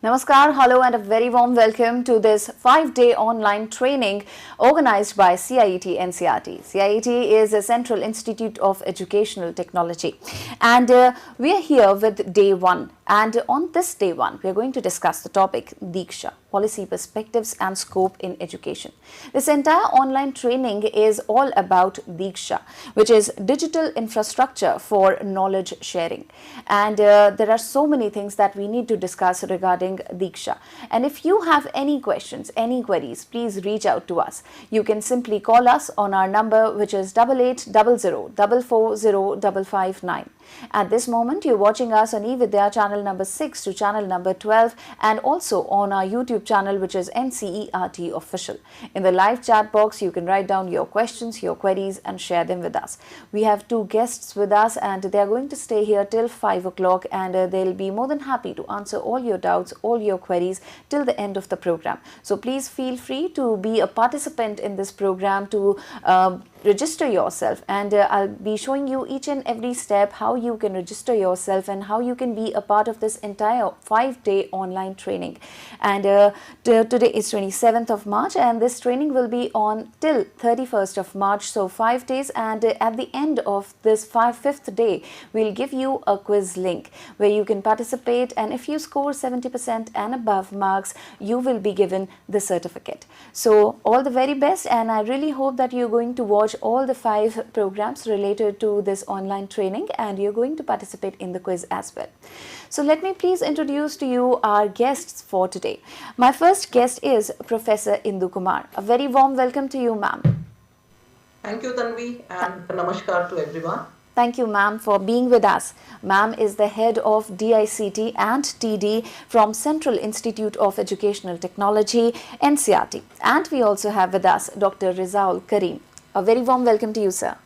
Namaskar, hello and a very warm welcome to this 5-day online training organized by CIET NCERT. CIET is a Central Institute of Educational Technology and we are here with day 1, and on this day 1 we are going to discuss the topic Diksha, policy perspectives and scope in education. This entire online training is all about Diksha, which is digital infrastructure for knowledge sharing, and there are so many things that we need to discuss regarding Diksha. And if you have any questions, any queries, please reach out to us. You can simply call us on our number, which is 8800 440 559. At this moment, you're watching us on eVidya channel number 6 to channel number 12, and also on our YouTube channel, which is NCERT Official. In the live chat box, you can write down your questions, your queries, and share them with us. We have two guests with us, and they are going to stay here till 5 o'clock, and they'll be more than happy to answer all your doubts, all your queries till the end of the program. So please feel free to be a participant in this program, to register yourself, and I'll be showing you each and every step how you can register yourself and how you can be a part of this entire 5-day online training. And today is 27th of March, and this training will be on till 31st of March, so 5 days. And at the end of this 5th day, we'll give you a quiz link where you can participate, and if you score 70% and above marks, you will be given the certificate. So all the very best, and I really hope that you're going to watch all the 5 programs related to this online training, and you're going to participate in the quiz as well. So let me please introduce to you our guests for today. My first guest is Professor Indu Kumar. A very warm welcome to you, ma'am. Thank you, Tanvi, and namaskar to everyone. Thank you, ma'am, for being with us. Ma'am is the head of DICT and TD from Central Institute of Educational Technology, NCERT. And we also have with us Dr. Rizaul Karim. A very warm welcome to you, sir.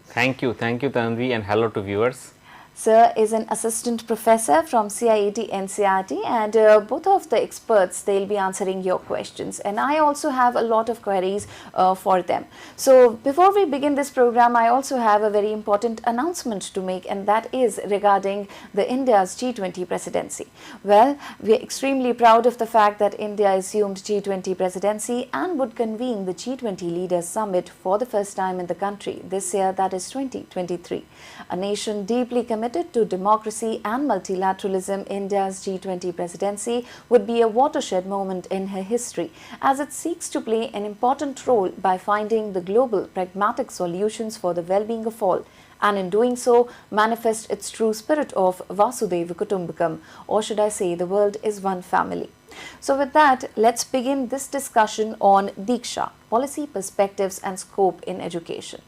Thank you, Tanvi, and hello to viewers. Sir is an assistant professor from CIET NCERT, and both of the experts, they'll be answering your questions, and I also have a lot of queries for them. So before we begin this program, I also have a very important announcement to make, and that is regarding the India's G20 presidency. Well, we are extremely proud of the fact that India assumed G20 presidency and would convene the G20 Leaders Summit for the first time in the country this year, that is 2023. A nation deeply committed to democracy and multilateralism, India's G20 presidency would be a watershed moment in her history, as it seeks to play an important role by finding the global pragmatic solutions for the well-being of all, and in doing so manifest its true spirit of Vasudhaiva Kutumbakam, or should I say the world is one family. So with that, let's begin this discussion on Diksha, policy perspectives and scope in education.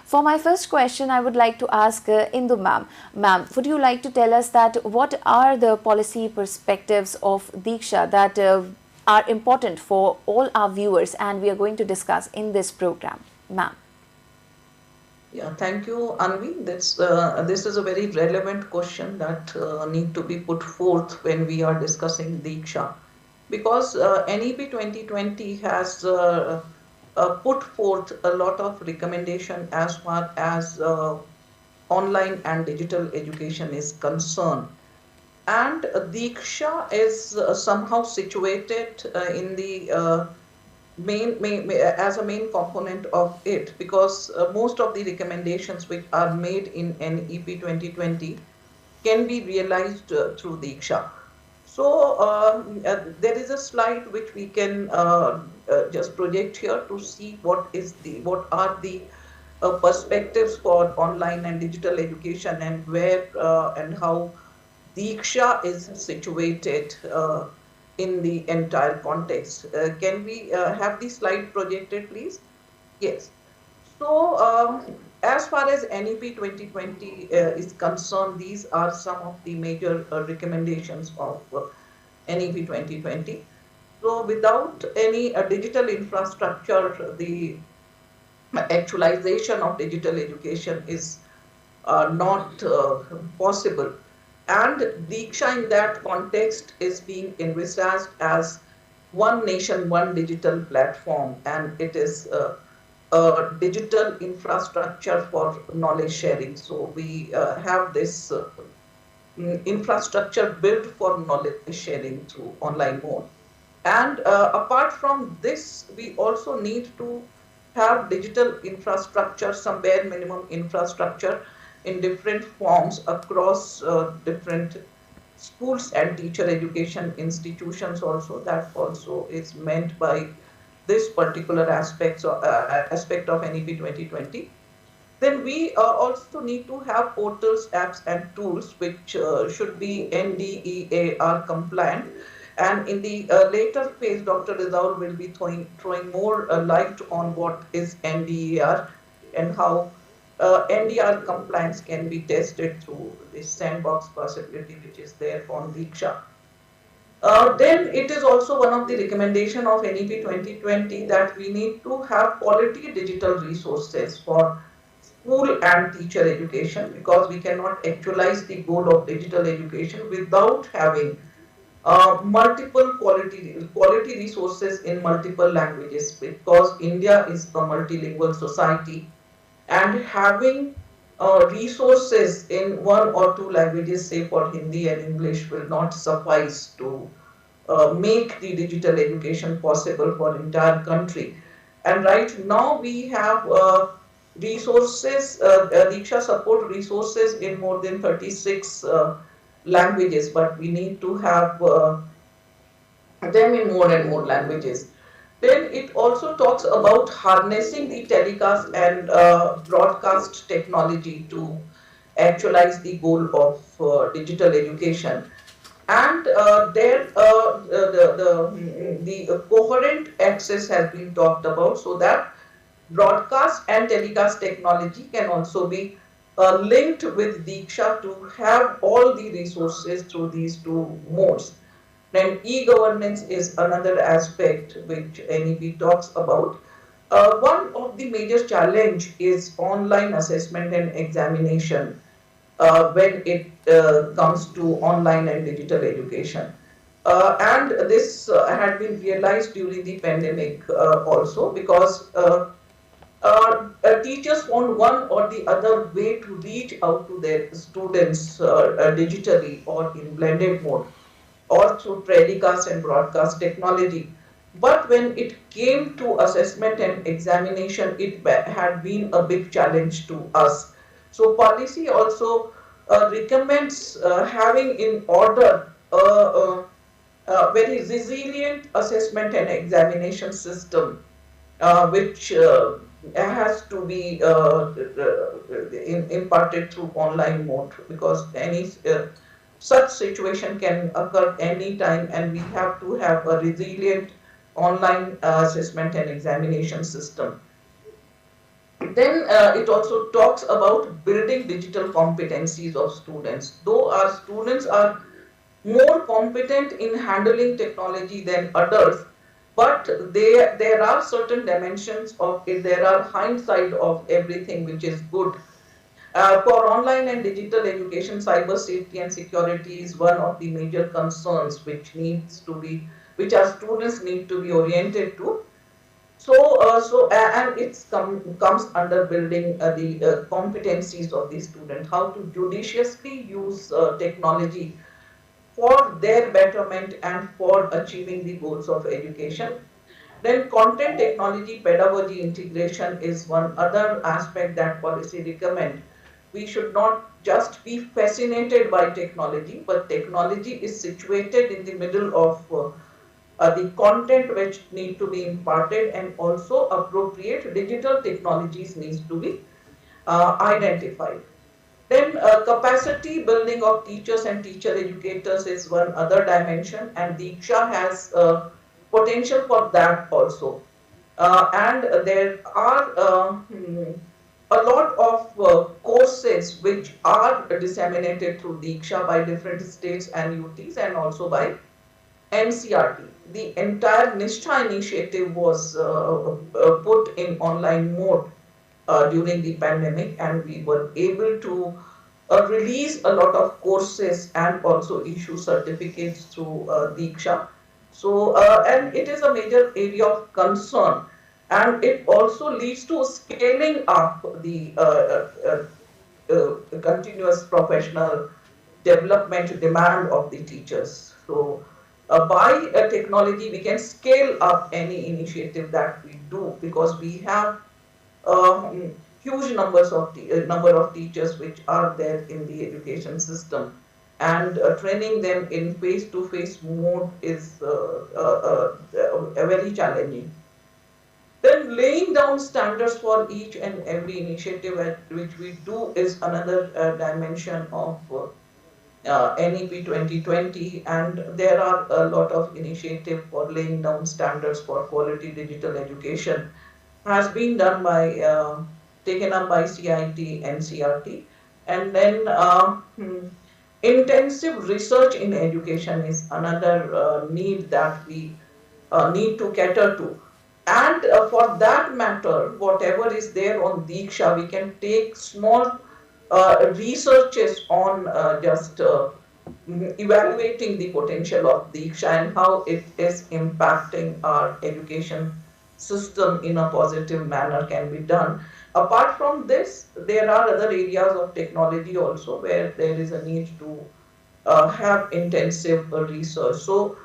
For my first question, I would like to ask Indu ma'am. Ma'am, would you like to tell us that what are the policy perspectives of Diksha that are important for all our viewers, and we are going to discuss in this program, ma'am? Yeah, thank you, Anvi. This is a very relevant question that need to be put forth when we are discussing Diksha, because NEP 2020 has put forth a lot of recommendation as far as online and digital education is concerned. And Diksha is somehow situated in the as a main component of it, because most of the recommendations which are made in NEP 2020 can be realized through Diksha. So there is a slide which we can just project here to see what are the perspectives for online and digital education, and where and how Diksha is situated in the entire context. Can we have the slide projected, please? Yes. So as far as NEP 2020 is concerned, these are some of the major recommendations of NEP 2020. So without any digital infrastructure, the actualization of digital education is not possible. And Diksha in that context is being envisaged as one nation, one digital platform, and it is a digital infrastructure for knowledge sharing. So we have this infrastructure built for knowledge sharing through online mode. And apart from this, we also need to have digital infrastructure, some bare minimum infrastructure in different forms across different schools and teacher education institutions also. That also is meant by this particular aspect of NEP 2020. Then we also need to have portals, apps, and tools which should be NDEAR compliant. And in the later phase, Dr. Rizal will be throwing more light on what is NDEAR and how NDR compliance can be tested through this sandbox possibility which is there on Diksha. Then it is also one of the recommendation of NEP 2020 that we need to have quality digital resources for school and teacher education, because we cannot actualize the goal of digital education without having multiple quality resources in multiple languages, because India is a multilingual society, and having resources in one or two languages, say for Hindi and English, will not suffice to make the digital education possible for entire country. And right now we have resources, Diksha support resources in more than 36 languages, but we need to have them in more and more languages. Then it also talks about harnessing the telecast and broadcast technology to actualize the goal of digital education. And there the coherent access has been talked about, so that broadcast and telecast technology can also be linked with Diksha to have all the resources through these two modes. Then e-governance is another aspect which NEP talks about. One of the major challenge is online assessment and examination when it comes to online and digital education. And this had been realized during the pandemic also, because teachers found one or the other way to reach out to their students digitally or in blended mode, or through telecast and broadcast technology. But when it came to assessment and examination, it had been a big challenge to us. So policy also recommends having in order a very resilient assessment and examination system, which has to be imparted through online mode, because any such situation can occur anytime, and we have to have a resilient online assessment and examination system. Then it also talks about building digital competencies of students. Though our students are more competent in handling technology than adults, but there are certain dimensions of it, there are hindsight of everything which is good. For online and digital education, cyber safety and security is one of the major concerns which our students need to be oriented to. And it comes under building the competencies of the student, how to judiciously use technology for their betterment and for achieving the goals of education. Then content technology pedagogy integration is one other aspect that policy recommend. We should not just be fascinated by technology, but technology is situated in the middle of the content which need to be imparted, and also appropriate digital technologies needs to be identified. Then capacity building of teachers and teacher educators is one other dimension, and Diksha has potential for that also. And there are a lot of courses which are disseminated through Diksha by different states and UTs, and also by NCRT. The entire Nishtha initiative was put in online mode during the pandemic, and we were able to release a lot of courses and also issue certificates through Diksha. So, and it is a major area of concern, and it also leads to scaling up the continuous professional development demand of the teachers. So by technology, we can scale up any initiative that we do, because we have huge number of teachers which are there in the education system, and training them in face-to-face mode is very challenging. Then laying down standards for each and every initiative which we do is another dimension of NEP 2020, and there are a lot of initiative for laying down standards for quality digital education has been done by taken up by CIT and CRT. And then intensive research in education is another need that we need to cater to. And for that matter, whatever is there on Diksha, we can take small researches on just evaluating the potential of Diksha and how it is impacting our education system in a positive manner can be done. Apart from this, there are other areas of technology also where there is a need to have intensive research. So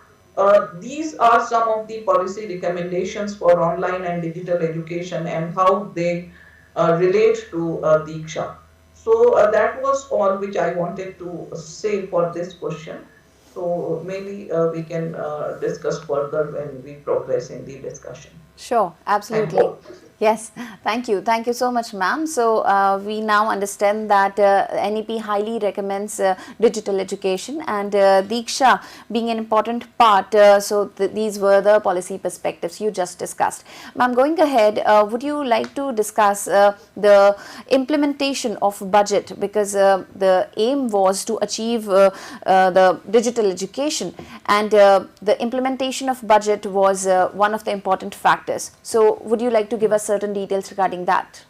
these are some of the policy recommendations for online and digital education and how they relate to Diksha. So that was all which I wanted to say for this question. So maybe we can discuss further when we progress in the discussion. Sure, Thank absolutely. you. Yes, thank you. Thank you so much, ma'am. So, we now understand that NEP highly recommends digital education, and Diksha being an important part. So, these were the policy perspectives you just discussed. Ma'am, going ahead, would you like to discuss the implementation of budget, because the aim was to achieve the digital education, and the implementation of budget was one of the important factors. So, would you like to give us certain details regarding that?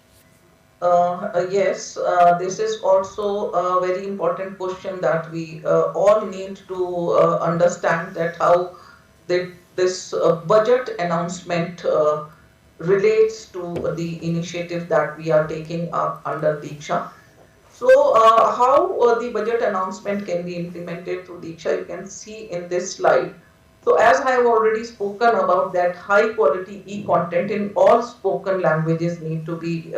Yes, this is also a very important question that we all need to understand, that how this budget announcement relates to the initiative that we are taking up under Diksha. So, how the budget announcement can be implemented through Diksha, you can see in this slide. So, as I have already spoken about, that high quality e-content in all spoken languages need to be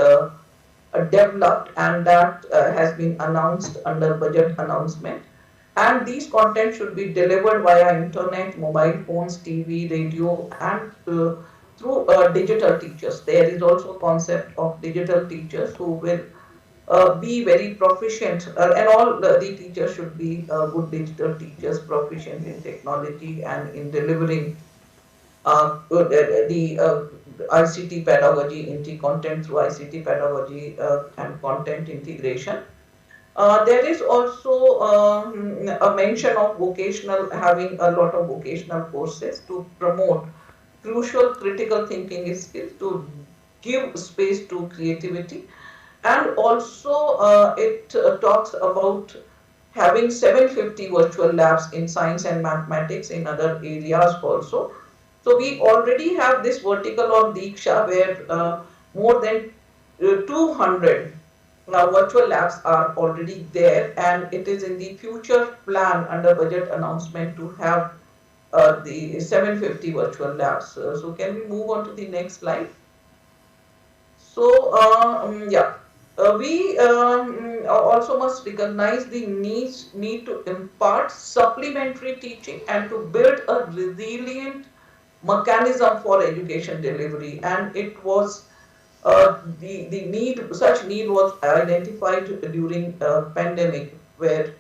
developed, and that has been announced under budget announcement. And these content should be delivered via internet, mobile phones, TV, radio, and through digital teachers. There is also a concept of digital teachers who will be very proficient, and all the teachers should be good digital teachers, proficient in technology and in delivering the ICT pedagogy, content through ICT pedagogy and content integration. There is also a mention of vocational, having a lot of vocational courses to promote crucial critical thinking skills, to give space to creativity. And also it talks about having 750 virtual labs in science and mathematics, in other areas also. So we already have this vertical on Diksha where more than 200 virtual labs are already there, and it is in the future plan under budget announcement to have the 750 virtual labs. So can we move on to the next slide? So yeah, we also must recognize the need to impart supplementary teaching and to build a resilient mechanism for education delivery. And it was the need, such need was identified during pandemic, where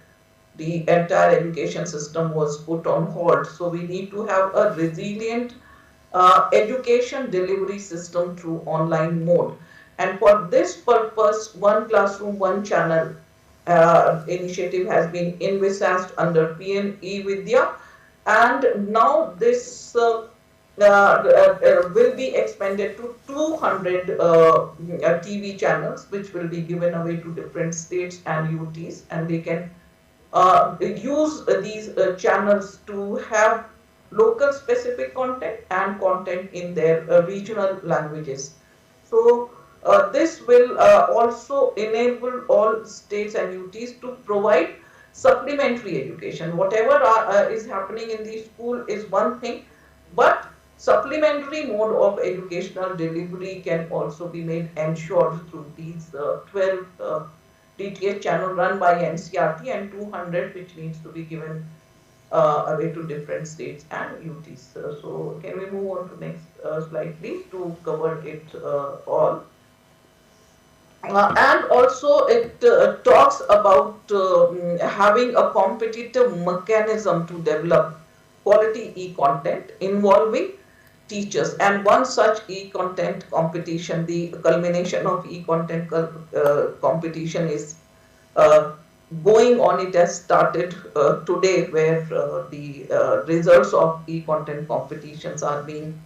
the entire education system was put on hold. So we need to have a resilient education delivery system through online mode. And for this purpose, one classroom, one channel initiative has been envisaged under PME Vidya, and now this will be expanded to 200 TV channels, which will be given away to different states and UTs, and they can use these channels to have local specific content and content in their regional languages. So this will also enable all states and UTs to provide supplementary education. Whatever is happening in the school is one thing, but supplementary mode of educational delivery can also be made ensured through these 12 DTH channel run by NCRT and 200 which needs to be given away to different states and UTs. So can we move on to next slide please to cover it all. And also it talks about having a competitive mechanism to develop quality e-content involving teachers, and one such e-content competition, the culmination of e-content competition is uh, going on. It has started today, where the results of e-content competitions are being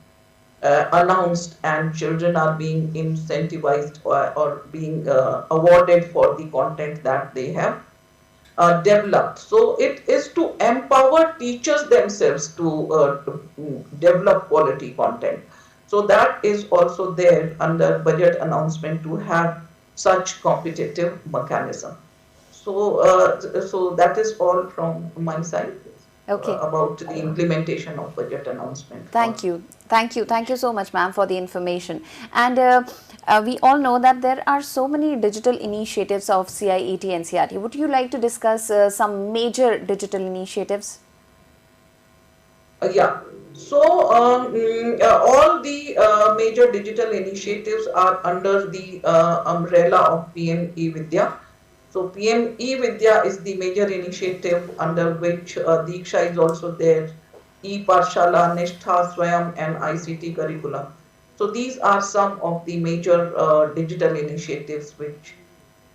announced and children are being incentivized or being awarded for the content that they have developed. So it is to empower teachers themselves to develop quality content. So that is also there under budget announcement to have such competitive mechanism. So that is all from my side Okay. about the implementation of budget announcement for Thank you. Thank you. Thank you so much, ma'am, for the information. And we all know that there are so many digital initiatives of CIET and CRT. Would you like to discuss some major digital initiatives? Yeah. So all the major digital initiatives are under the umbrella of PME Vidya. So PME Vidya is the major initiative under which Diksha is also there, E-Parshala, Nishtha, Swayam and ICT curriculum. So these are some of the major digital initiatives which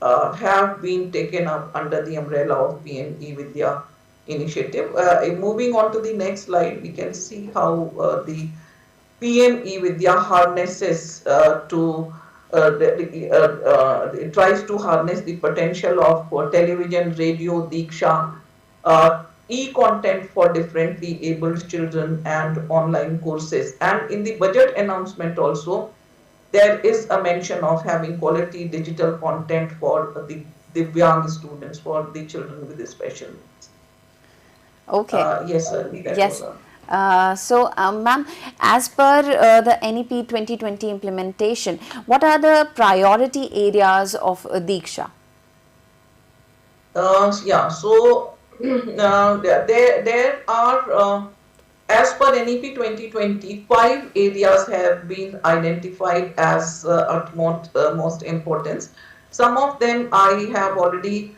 have been taken up under the umbrella of PME Vidya initiative. Moving on to the next slide, we can see how the PME Vidya harnesses it tries to harness the potential of television, radio, Diksha, e-content for differently abled children and online courses. And in the budget announcement also, there is a mention of having quality digital content for the Divyang students, for the children with special needs. Okay. Yes, that was Yes. all. Ma'am, as per the NEP 2020 implementation, what are the priority areas of Diksha? Yeah, so there are, as per NEP 2020, 5 areas have been identified as utmost most importance. Some of them I have already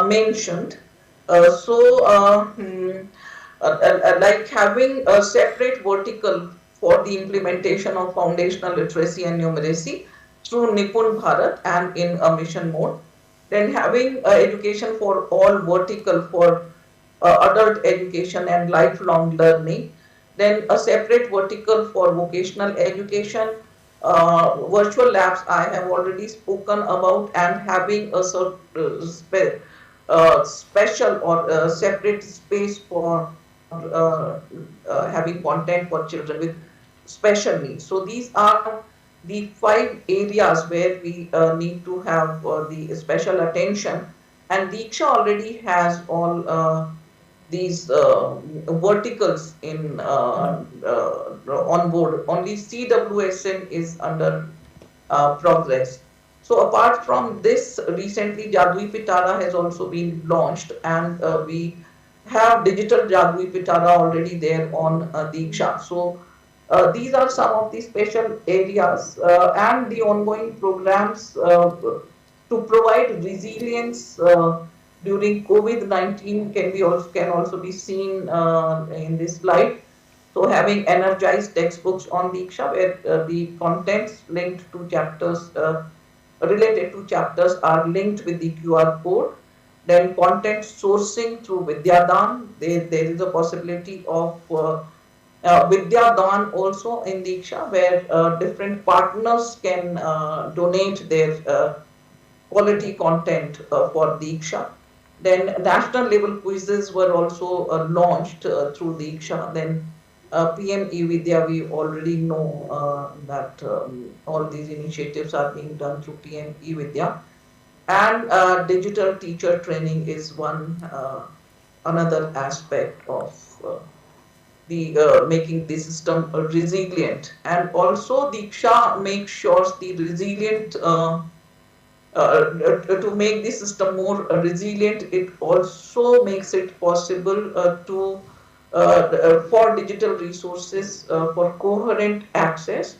mentioned. Like having a separate vertical for the implementation of foundational literacy and numeracy through Nipun Bharat and in a mission mode. Then having education for all vertical for adult education and lifelong learning. Then a separate vertical for vocational education. Virtual labs I have already spoken about, and having a special or separate space for having content for children with special needs. So these are the 5 areas where we need to have the special attention. And Diksha already has all these verticals in on board. Only CWSN is under progress. So apart from this, recently Jadui Pitara has also been launched, and we have digital Jadui Pitara already there on Diksha. So these are some of the special areas and the ongoing programs to provide resilience during COVID-19 can also be seen in this slide. So having energized textbooks on Diksha, where the contents linked to chapters related to chapters are linked with the QR code. Then content sourcing through Vidyadan. There is a possibility of Vidyadan also in Diksha, where different partners can donate their quality content for Diksha. Then national level quizzes were also launched through Diksha. Then PME Vidya, we already know that all these initiatives are being done through PME Vidya. And digital teacher training is one another aspect of the making the system resilient. And also Diksha makes sure the resilient to make the system more resilient. It also makes it possible to for digital resources for coherent access.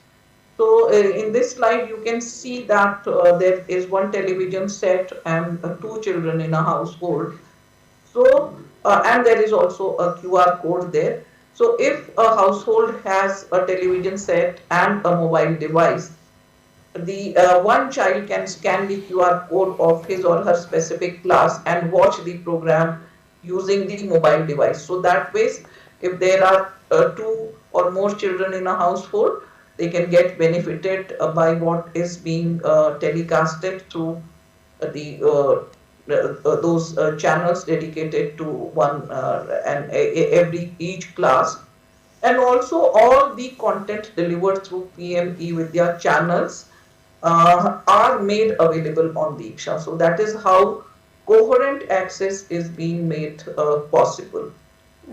So in this slide, you can see that there is one television set and two children in a household. So, and there is also a QR code there. So if a household has a television set and a mobile device, the one child can scan the QR code of his or her specific class and watch the program using the mobile device. So that way, if there are two or more children in a household, they can get benefited by what is being telecasted through the those channels dedicated to one and every each class. And also all the content delivered through PME Vidya channels are made available on Diksha. So that is how coherent access is being made possible.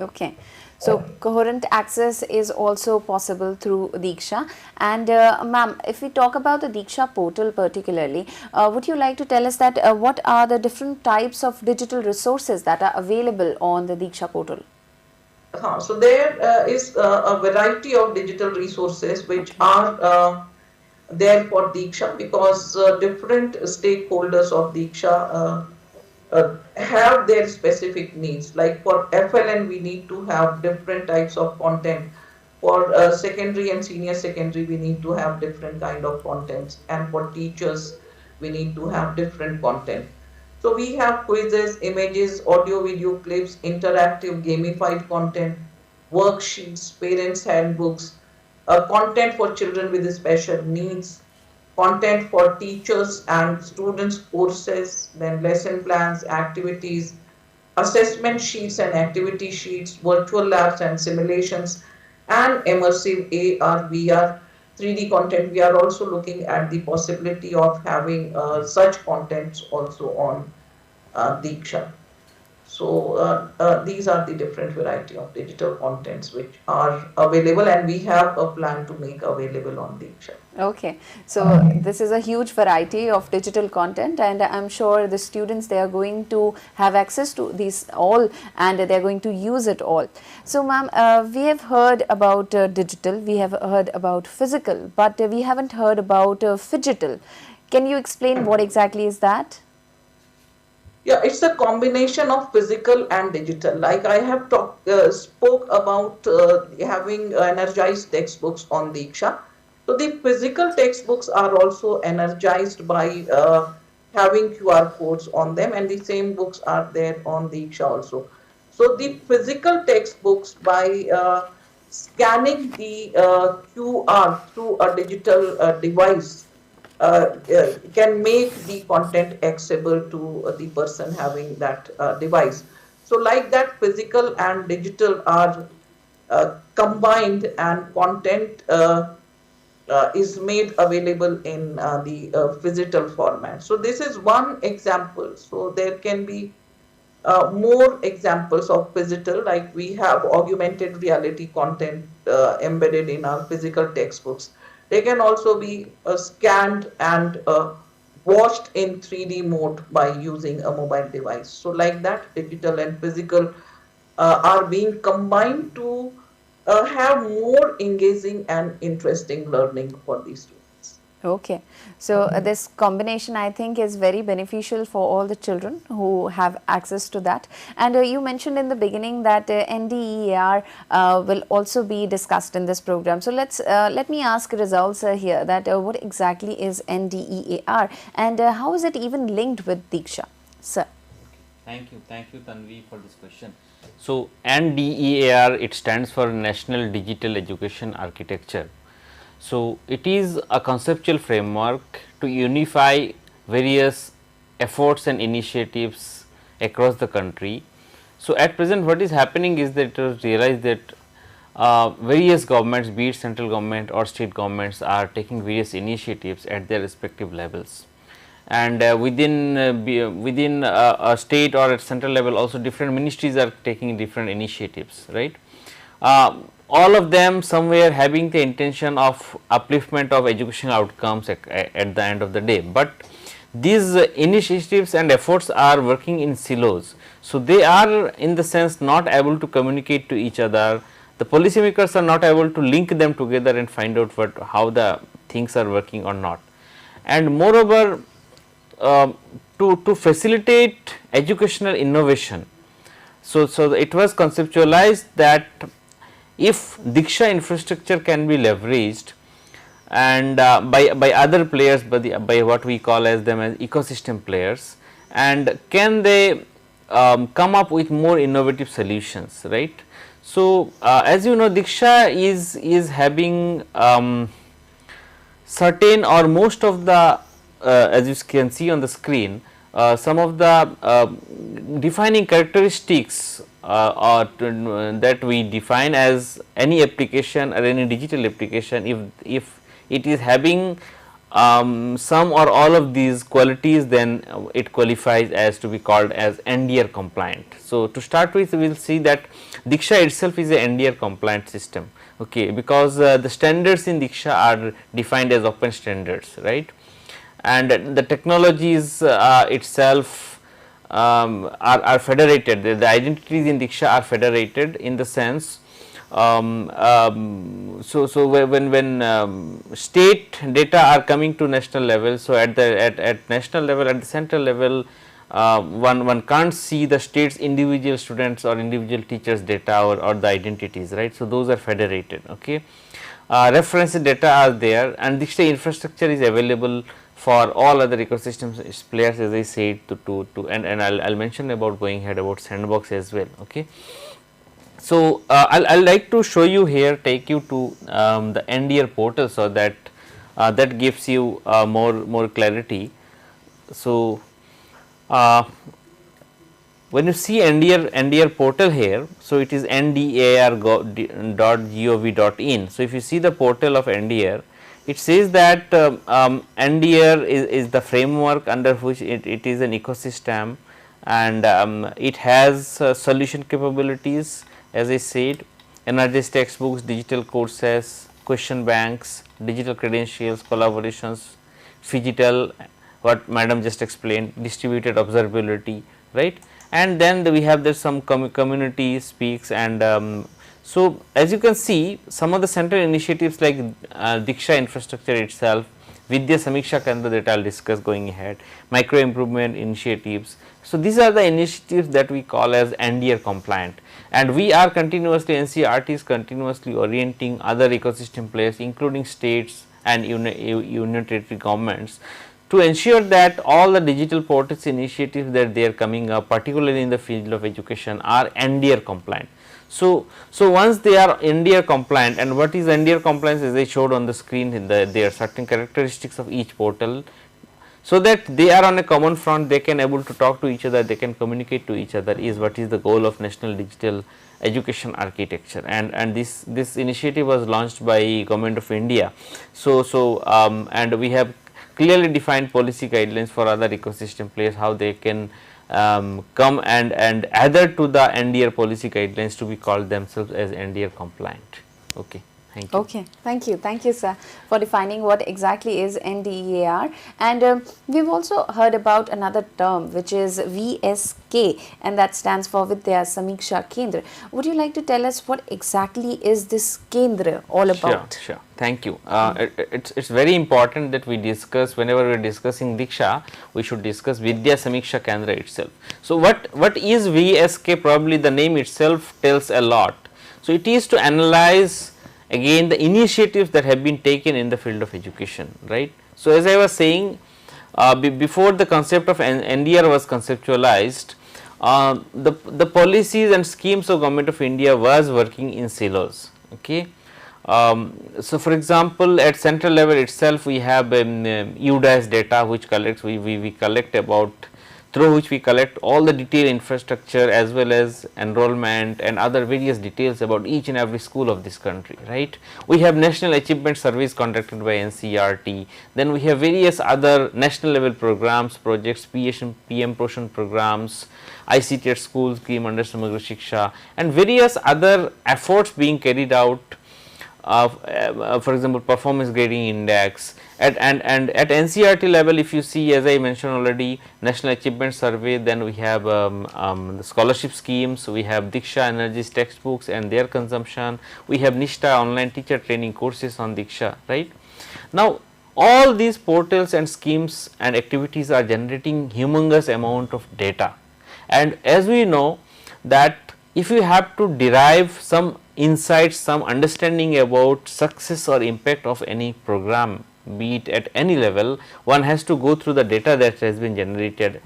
Okay. So, coherent access is also possible through Diksha. And ma'am, if we talk about the Diksha portal particularly, would you like to tell us that what are the different types of digital resources that are available on the Diksha portal? So there is a variety of digital resources which Okay. are there for Diksha, because different stakeholders of Diksha have their specific needs. Like for FLN, we need to have different types of content. For secondary and senior secondary, we need to have different kind of contents. And for teachers, we need to have different content. So we have quizzes, images, audio, video clips, interactive gamified content, worksheets, parents' handbooks, content for children with special needs, content for teachers and students courses, then lesson plans, activities, assessment sheets and activity sheets, virtual labs and simulations, and immersive AR, VR, 3D content. We are also looking at the possibility of having such contents also on Diksha. So these are the different variety of digital contents which are available, and we have a plan to make available on Diksha. Okay, so this is a huge variety of digital content, and I'm sure the students, they are going to have access to these all, and they're going to use it all. So ma'am, we have heard about digital, we have heard about physical, but we haven't heard about phygital. Can you explain what exactly is that? Yeah, it's a combination of physical and digital. Like I have spoke about having energized textbooks on Diksha. So the physical textbooks are also energized by having QR codes on them, and the same books are there on Diksha also. So the physical textbooks, by scanning the QR through a digital device, can make the content accessible to the person having that device. So like that, physical and digital are combined, and content is made available in the physical format. So this is one example. So there can be more examples of physical, like we have augmented reality content embedded in our physical textbooks. They can also be scanned and watched in 3D mode by using a mobile device. So like that, digital and physical are being combined to have more engaging and interesting learning for these students. Okay, so this combination, I think, is very beneficial for all the children who have access to that. And you mentioned in the beginning that NDEAR will also be discussed in this program. So let me ask results here, that what exactly is NDEAR, and how is it even linked with Diksha, sir? Thank you Tanvi for this question. So NDEAR, it stands for National Digital Education Architecture. So it is a conceptual framework to unify various efforts and initiatives across the country. So at present what is happening is that it was realized that various governments, be it central government or state governments, are taking various initiatives at their respective levels. and within a state or at central level also different ministries are taking different initiatives, right. All of them somewhere having the intention of upliftment of educational outcomes at the end of the day, but these initiatives and efforts are working in silos. So, they are in the sense not able to communicate to each other, the policymakers are not able to link them together and find out how the things are working or not. And moreover, to facilitate educational innovation, so it was conceptualized that if Diksha infrastructure can be leveraged and by other players, by what we call as them as ecosystem players, and can they come up with more innovative solutions, right. So, as you know, Diksha is having certain or most of the as you can see on the screen, some of the defining characteristics that we define as any application or any digital application. If it is having some or all of these qualities, then it qualifies as to be called as NDR compliant. So, to start with, we will see that Diksha itself is a NDR compliant system, okay, because the standards in Diksha are defined as open standards, right, and the technologies itself are federated. The identities in Diksha are federated in the sense. So when state data are coming to national level, so at national level, at the central level, one can't see the state's individual students or individual teachers data or the identities, right. So, those are federated, okay. Reference data are there, and Diksha infrastructure is available for all other ecosystems players, as I said, and I'll mention about going ahead about sandbox as well, okay. So, I'll like to show you here, take you to the NDR portal, so that that gives you more clarity. So, when you see NDR portal here, so it is ndar.gov.in. So, if you see the portal of NDR, it says that NDR is the framework under which it is an ecosystem, and it has solution capabilities, as I said, energized textbooks, digital courses, question banks, digital credentials, collaborations, phygital, what madam just explained, distributed observability, right. And then we have there some community speaks, and so as you can see, some of the central initiatives like Diksha infrastructure itself, Vidya Samiksha Kendra that I will discuss going ahead, micro improvement initiatives. So, these are the initiatives that we call as NDR compliant, and we are continuously, NCERT is continuously orienting other ecosystem players including states and union territory governments to ensure that all the digital portals initiatives that they are coming up, particularly in the field of education, are NDR compliant. So, once they are NDR compliant, and what is NDR compliance, as I showed on the screen, there are certain characteristics of each portal, so that they are on a common front, they can able to talk to each other, they can communicate to each other, is what is the goal of national digital education architecture, and this initiative was launched by Government of India. So, and we have clearly defined policy guidelines for other ecosystem players, how they can come and adhere to the NDR policy guidelines to be called themselves as NDR compliant. Okay. Thank you. Okay, thank you sir for defining what exactly is NDEAR, and we've also heard about another term which is VSK, and that stands for Vidya Samiksha Kendra. Would you like to tell us what exactly is this Kendra all about? Sure. Thank you. It's very important that we discuss, whenever we are discussing Diksha, we should discuss Vidya Samiksha Kendra itself. So, what is VSK? Probably the name itself tells a lot. So, it is to analyze again the initiatives that have been taken in the field of education, right. So, as I was saying, before the concept of NDR was conceptualized, the policies and schemes of Government of India was working in silos, okay. So, for example, at central level itself we have UDAS data which collects, we collect about through which we collect all the detailed infrastructure as well as enrollment and other various details about each and every school of this country, right. We have national achievement surveys conducted by NCERT, then we have various other national level programs, projects, PM Poshan programs, ICT at school scheme under Samagra Shiksha, and various other efforts being carried out, for example, performance grading index. At NCERT level, if you see, as I mentioned already, national achievement survey, then we have the scholarship schemes, we have Diksha energies textbooks and their consumption, we have Nishta online teacher training courses on Diksha, right. Now, all these portals and schemes and activities are generating humongous amount of data, and as we know that if you have to derive some insights, some understanding about success or impact of any program, be it at any level, one has to go through the data that has been generated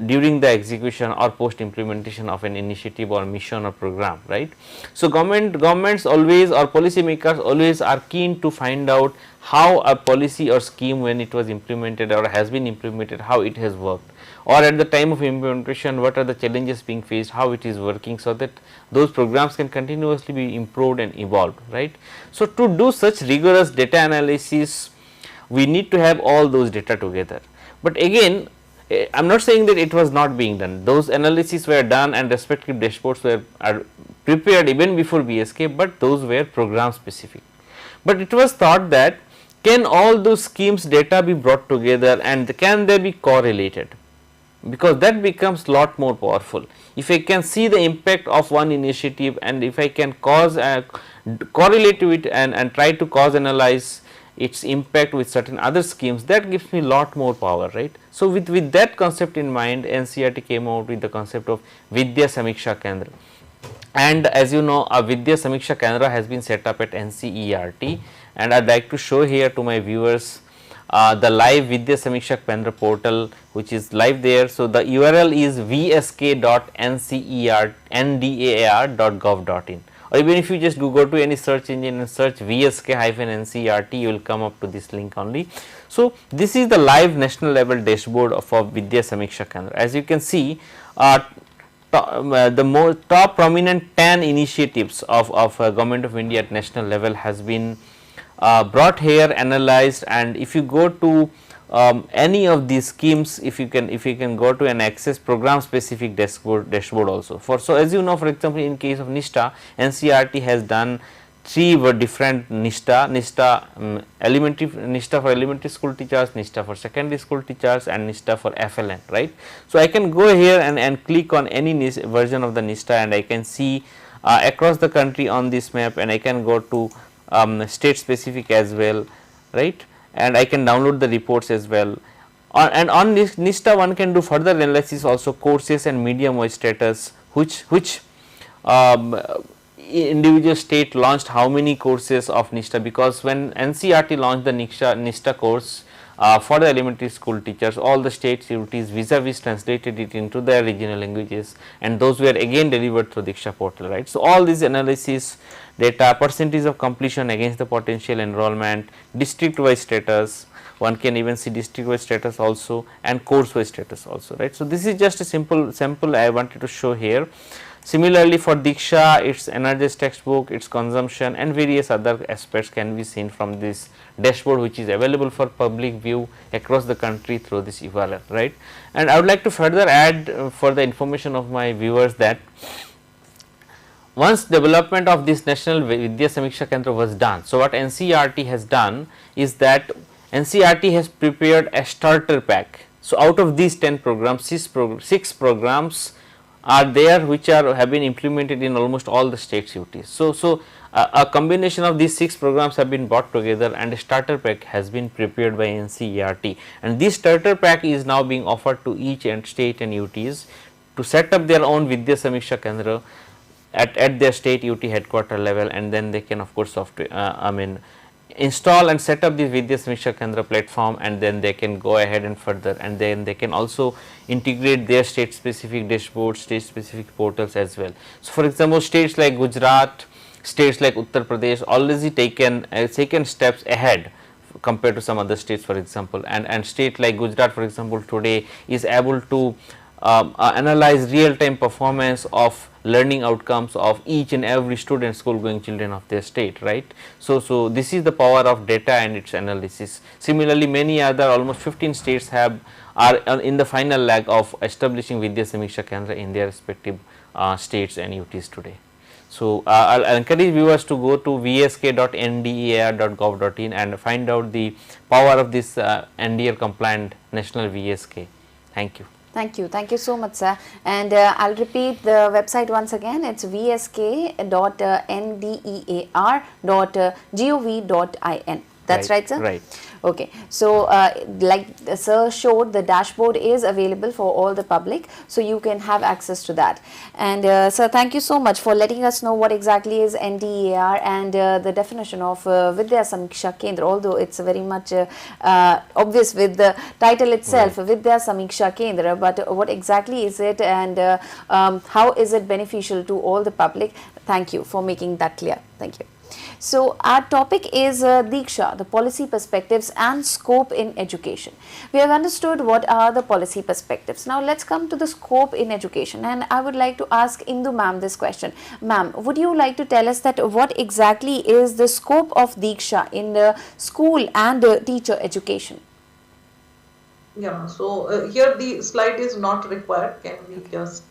during the execution or post implementation of an initiative or mission or program, right. So, governments always or policy makers always are keen to find out how a policy or scheme, when it was implemented or has been implemented, how it has worked, or at the time of implementation what are the challenges being faced, how it is working, so that those programs can continuously be improved and evolved, right. So, to do such rigorous data analysis, we need to have all those data together, but again I am not saying that it was not being done. Those analyses were done and respective dashboards are prepared even before BSK, but those were program specific. But it was thought that can all those schemes data be brought together and can they be correlated, because that becomes lot more powerful. If I can see the impact of one initiative and if I can correlate to it and try to cause analyze its impact with certain other schemes, that gives me lot more power, right. So, with that concept in mind, NCERT came out with the concept of Vidya Samiksha Kendra, and as you know, a Vidya Samiksha Kendra has been set up at NCERT, and I would like to show here to my viewers the live Vidya Samiksha Kendra portal, which is live there. So, the URL is vsk.ncert.ndar.gov.in, or even if you just go to any search engine and search VSK-NCERT, you will come up to this link only. So, this is the live national level dashboard of Vidya Samiksha Kendra. As you can see, the top prominent 10 initiatives of Government of India at national level has been brought here, analyzed, and if you go to any of these schemes, if you can go to an access program specific dashboard also. So, as you know, for example, in case of Nishta, NCERT has done 3 were different Nishta for elementary school teachers, Nishta for secondary school teachers, and Nishta for FLN, right. So, I can go here and click on any version of the Nishta, and I can see across the country on this map, and I can go to state specific as well, right, and I can download the reports as well. And on this Nishta, one can do further analysis also, courses and medium wise status, which individual state launched how many courses of Nishta, because when NCERT launched the Nishta course for the elementary school teachers, all the state CUTs vis-a-vis translated it into their regional languages, and those were again delivered through Diksha portal, right. So, all these analysis data, percentage of completion against the potential enrollment, district wise status, one can even see district wise status also, and course wise status also, right. So, this is just a simple sample I wanted to show here. Similarly, for Diksha, its energies textbook, its consumption and various other aspects can be seen from this dashboard, which is available for public view across the country through this URL, right. And I would like to further add for the information of my viewers that once development of this national Vidya Samiksha Kendra was done, so what NCERT has done is that NCERT has prepared a starter pack. So, out of these 10 programs, 6 programs are there which have been implemented in almost all the state CUTs. So, a combination of these 6 programs have been brought together, and a starter pack has been prepared by NCERT, and this starter pack is now being offered to each state and UTs to set up their own Vidya Samiksha Kendra at their state UT headquarter level, and then they can of course install and set up this Vidya Samiksha Kendra platform, and then they can go ahead and further, and then they can also integrate their state specific dashboards, state specific portals as well. So, for example, states like Gujarat, states like Uttar Pradesh already taken steps ahead compared to some other states, for example, and state like Gujarat, for example, today is able to analyze real-time performance of learning outcomes of each and every student, school going children of their state, right. So this is the power of data and its analysis. Similarly, many other almost 15 states are in the final leg of establishing Vidya, Samiksha, Kendra in their respective states and UTs today. So I'll encourage viewers to go to vsk.ndear.gov.in and find out the power of this NDR compliant national VSK. Thank you. Thank you. Thank you so much, sir. And I'll repeat the website once again. It's vsk.ndear.gov.in. That's right, sir? Right. Okay. So, like sir showed, the dashboard is available for all the public, so you can have access to that. And sir, thank you so much for letting us know what exactly is NDEAR and the definition of Vidya Samiksha Kendra, although it's very much obvious with the title itself, right. Vidya Samiksha Kendra, but what exactly is it and how is it beneficial to all the public? Thank you for making that clear. Thank you. So, our topic is Diksha, the policy perspectives and scope in education. We have understood what are the policy perspectives. Now, let's come to the scope in education, and I would like to ask Indu ma'am this question. Ma'am, would you like to tell us that what exactly is the scope of Diksha in the school and teacher education? Yeah, so here the slide is not required. Can we just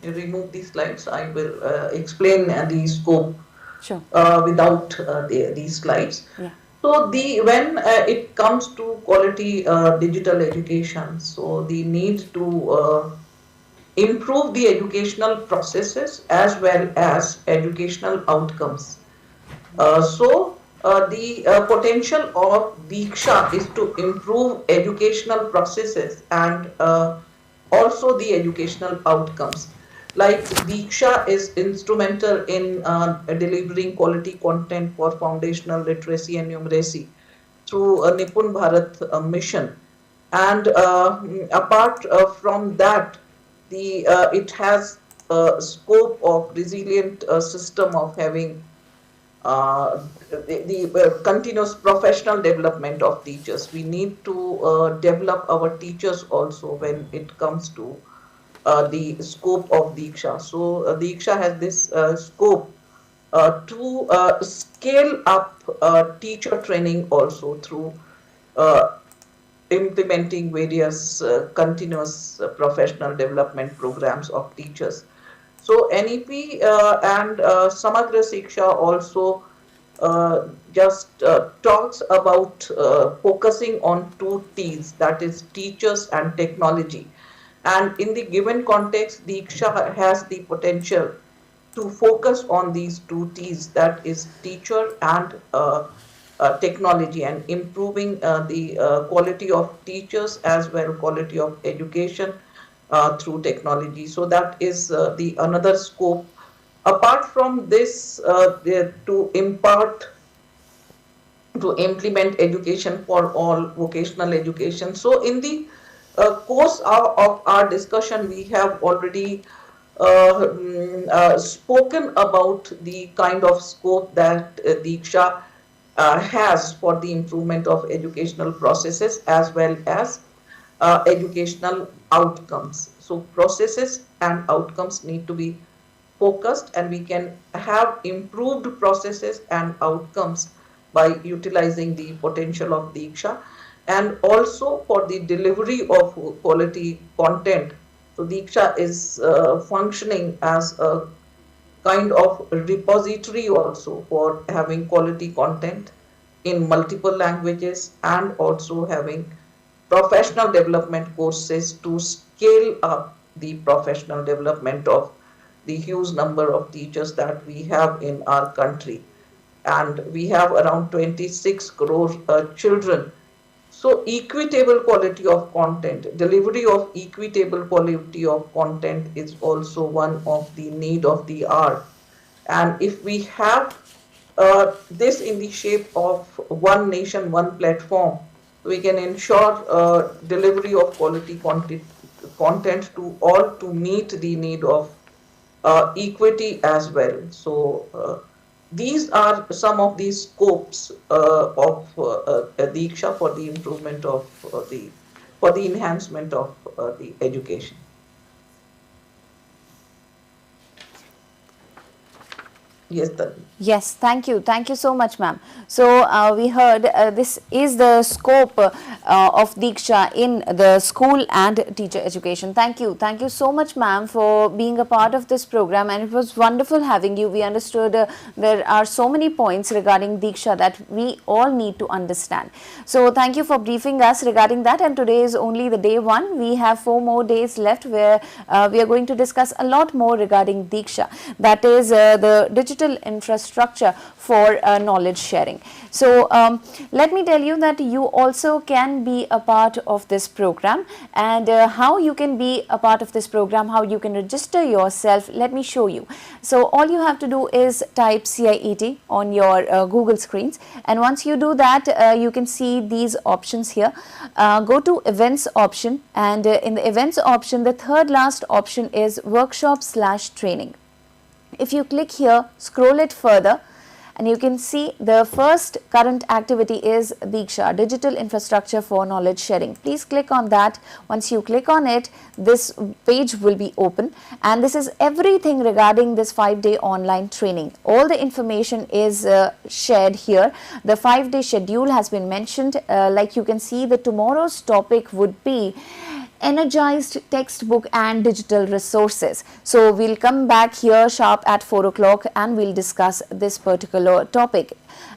remove the slides? I will explain the scope. Sure. Without these slides. Yeah. So when it comes to quality digital education, so the need to improve the educational processes as well as educational outcomes. The potential of Diksha is to improve educational processes and also the educational outcomes. Like Diksha is instrumental in delivering quality content for foundational literacy and numeracy through a Nipun Bharat mission. And apart from that, it has a scope of resilient system of having the continuous professional development of teachers. We need to develop our teachers also when it comes to the scope of Diksha. So Diksha has this scope to scale up teacher training also through implementing various continuous professional development programs of teachers. So NEP and Samagra Shiksha also just talks about focusing on 2 T's, that is teachers and technology. And in the given context, Diksha has the potential to focus on these 2 T's, that is teacher and technology, and improving the quality of teachers as well quality of education through technology. So that is the another scope. Apart from this, to implement education for all, vocational education. So in the course of our discussion, we have already spoken about the kind of scope that Diksha has for the improvement of educational processes as well as educational outcomes. So processes and outcomes need to be focused, and we can have improved processes and outcomes by utilizing the potential of Diksha. And also for the delivery of quality content. So Diksha is functioning as a kind of repository also for having quality content in multiple languages, and also having professional development courses to scale up the professional development of the huge number of teachers that we have in our country. And we have around 26 crore children. So equitable quality of content, delivery of equitable quality of content is also one of the need of the hour. And if we have this in the shape of one nation, one platform, we can ensure delivery of quality content to all to meet the need of equity as well. So these are some of the scopes of Diksha for the improvement of the for the enhancement of the education. Yes, Tanvi. Yes, thank you. Thank you so much, ma'am. So, we heard this is the scope of Diksha in the school and teacher education. Thank you. Thank you so much, ma'am, for being a part of this program, and it was wonderful having you. We understood there are so many points regarding Diksha that we all need to understand. So, thank you for briefing us regarding that, and today is only the day one. We have 4 more days left where we are going to discuss a lot more regarding Diksha. That is the digital infrastructure for knowledge sharing. So, let me tell you that you also can be a part of this program, and how you can be a part of this program, how you can register yourself, let me show you. So, all you have to do is type CIET on your Google screens, and once you do that, you can see these options here. Go to events option, and in the events option, the third last option is workshop/training. If you click here, scroll it further, and you can see the first current activity is Diksha, Digital Infrastructure for Knowledge Sharing. Please click on that. Once you click on it, this page will be open, and this is everything regarding this 5-day online training. All the information is shared here. The 5-day schedule has been mentioned. Like you can see, the tomorrow's topic would be energized textbook and digital resources. So, we will come back here sharp at 4 o'clock and we will discuss this particular topic.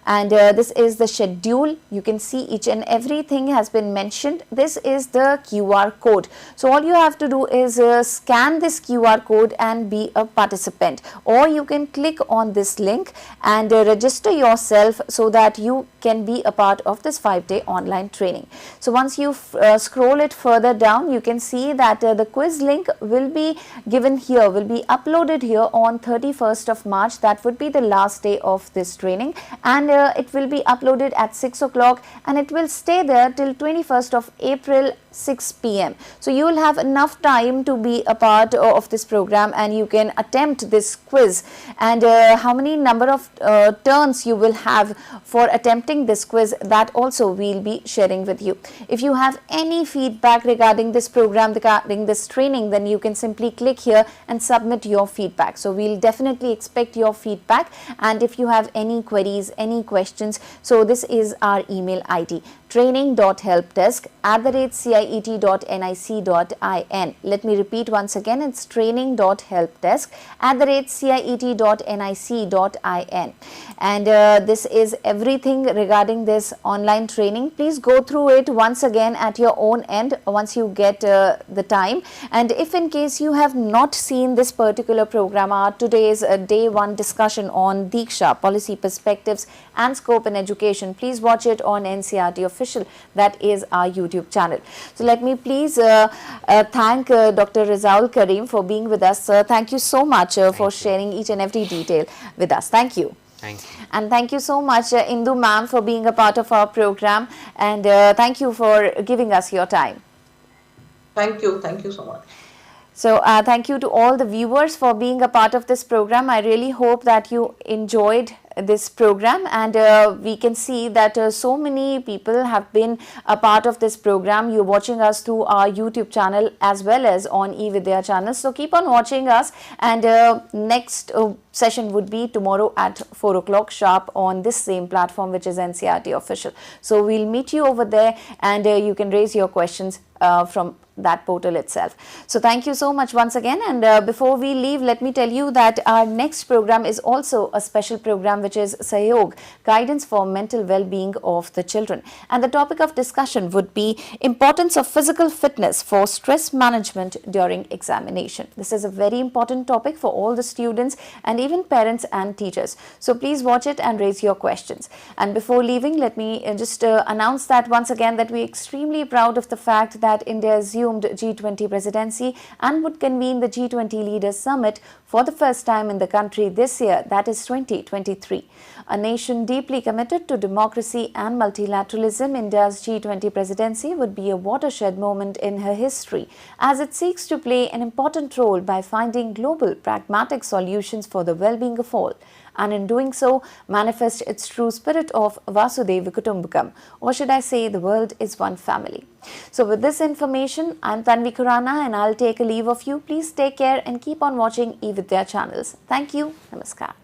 And this is the schedule. You can see each and everything has been mentioned. This is the QR code. So, all you have to do is scan this QR code and be a participant, or you can click on this link and register yourself so that you can be a part of this 5-day online training. So, once you scroll it further down, you can see that the quiz link will be given here, will be uploaded here on 31st of March. That would be the last day of this training, and it will be uploaded at 6 o'clock and it will stay there till 21st of April 6 p.m. So, you will have enough time to be a part of this program and you can attempt this quiz, and how many number of turns you will have for attempting this quiz, that also we will be sharing with you. If you have any feedback regarding this program, regarding this training, then you can simply click here and submit your feedback. So, we will definitely expect your feedback, and if you have any queries, any questions, so this is our email ID, training.helpdesk@ciet.nic.in. Let me repeat once again, it's training.helpdesk@ciet.nic.in. And this is everything regarding this online training. Please go through it once again at your own end once you get the time. And if in case you have not seen this particular program, our today's day 1 discussion on Diksha, policy perspectives and scope in education, please watch it on NCERT Official. That is our YouTube channel. So, let me please thank Dr. Rizaul Karim for being with us. Thank you so much for sharing each and every detail with us. Thank you. Thank you. And thank you so much, Indu ma'am, for being a part of our program, and thank you for giving us your time. Thank you. Thank you so much. So, thank you to all the viewers for being a part of this program. I really hope that you enjoyed this program, and we can see that so many people have been a part of this program. You're watching us through our YouTube channel as well as on eVidya channel. So, keep on watching us, and next session would be tomorrow at 4 o'clock sharp on this same platform, which is NCERT Official. So, we'll meet you over there, and you can raise your questions from that portal itself. So, thank you so much once again, and before we leave, let me tell you that our next program is also a special program, which is Sahyog, Guidance for Mental Well-being of the Children, and the topic of discussion would be importance of physical fitness for stress management during examination. This is a very important topic for all the students and even parents and teachers. So, please watch it and raise your questions. And before leaving, let me just announce that once again that we are extremely proud of the fact that India assumed G20 presidency and would convene the G20 Leaders Summit for the first time in the country this year, that is 2023. A nation deeply committed to democracy and multilateralism, India's G20 presidency would be a watershed moment in her history as it seeks to play an important role by finding global pragmatic solutions for the well-being of all, and in doing so manifest its true spirit of Vasudhaiva Kutumbakam, or should I say the world is one family. So with this information, I'm Tanvi Khurana and I'll take a leave of you. Please take care and keep on watching eVidya channels. Thank you. Namaskar.